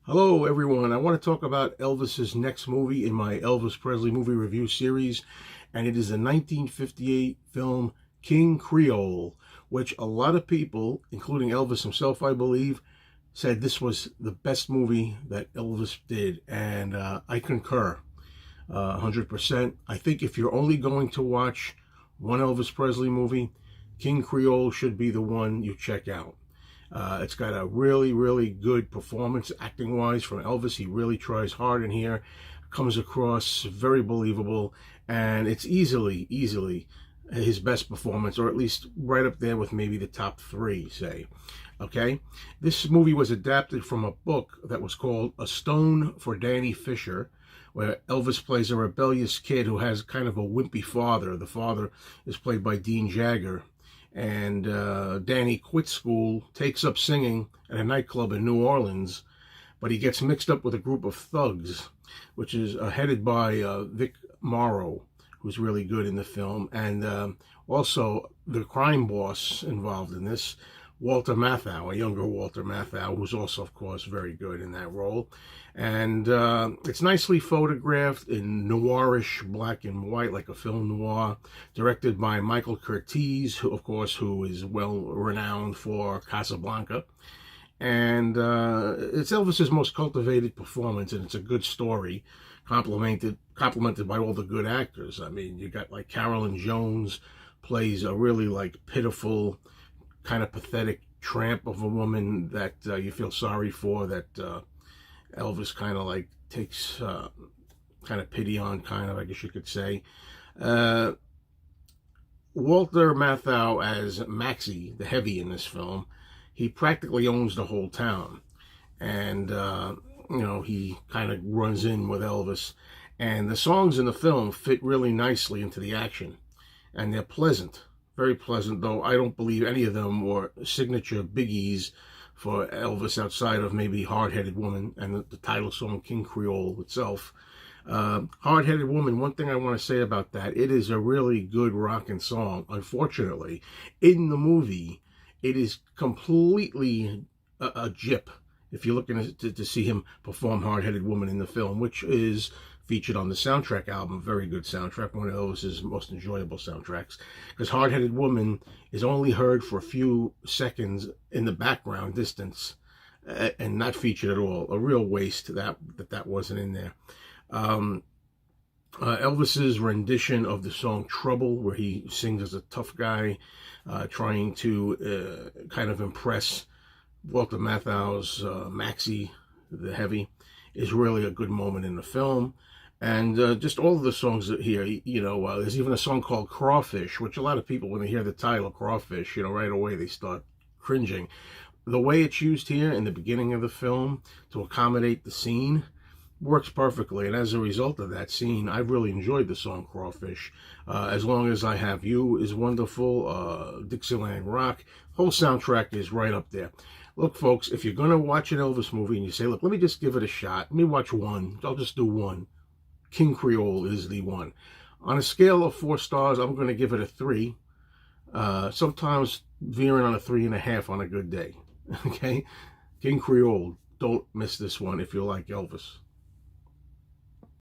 Hello, everyone. I want to talk about Elvis's next movie in my Elvis Presley movie review series, and it is the 1958 film King Creole, which a lot of people, including Elvis himself, I believe, said this was the best movie that Elvis did, and I concur 100%. I think if you're only going to watch one Elvis Presley movie, King Creole should be the one you check out. It's got a really, really good performance acting-wise from Elvis. He really tries hard in here, comes across very believable, and it's easily his best performance, or at least right up there with maybe the top three, say. Okay? This movie was adapted from a book that was called A Stone for Danny Fisher, where Elvis plays a rebellious kid who has kind of a wimpy father. The father is played by Dean Jagger. And Danny quits school, takes up singing at a nightclub in New Orleans, but he gets mixed up with a group of thugs, which is headed by Vic Morrow, who's really good in the film, and also the crime boss involved in this, Walter Matthau, a younger Walter Matthau, who's also, of course, very good in that role. And it's nicely photographed in noirish black and white, like a film noir, directed by Michael Curtiz, who, of course, who is well renowned for Casablanca. And it's Elvis's most cultivated performance, and it's a good story, complemented by all the good actors. I mean, you got like Carolyn Jones plays a really like pitiful, kind of pathetic tramp of a woman that you feel sorry for, that Elvis kind of like takes kind of pity on, kind of, I guess you could say. Walter Matthau as Maxie, the heavy in this film, he practically owns the whole town. And, he kind of runs in with Elvis. And the songs in the film fit really nicely into the action. And they're pleasant. Very pleasant, though I don't believe any of them were signature biggies for Elvis outside of maybe Hard-Headed Woman and the title song King Creole itself. Hard-Headed Woman, one thing I want to say about that, it is a really good rockin' song. Unfortunately, in the movie, it is completely a jip if you're looking to see him perform Hard-Headed Woman in the film, which is featured on the soundtrack album. Very good soundtrack, one of Elvis's most enjoyable soundtracks, because Hard-Headed Woman is only heard for a few seconds in the background distance and not featured at all. A real waste that wasn't in there. Elvis's rendition of the song Trouble, where he sings as a tough guy trying to kind of impress Walter Matthau's Maxie, the heavy, is really a good moment in the film. And just all of the songs here, there's even a song called Crawfish, which a lot of people, when they hear the title Crawfish, right away they start cringing. The way it's used here in the beginning of the film to accommodate the scene works perfectly. And as a result of that scene, I've really enjoyed the song Crawfish. As Long as I Have You is wonderful. Dixieland Rock. Whole soundtrack is right up there. Look, folks, if you're going to watch an Elvis movie and you say, look, let me just give it a shot. Let me watch one. I'll just do one. King Creole is the one. On a scale of 4 stars, I'm going to give it a 3. Sometimes veering on a 3.5 on a good day. Okay? King Creole. Don't miss this one if you like Elvis.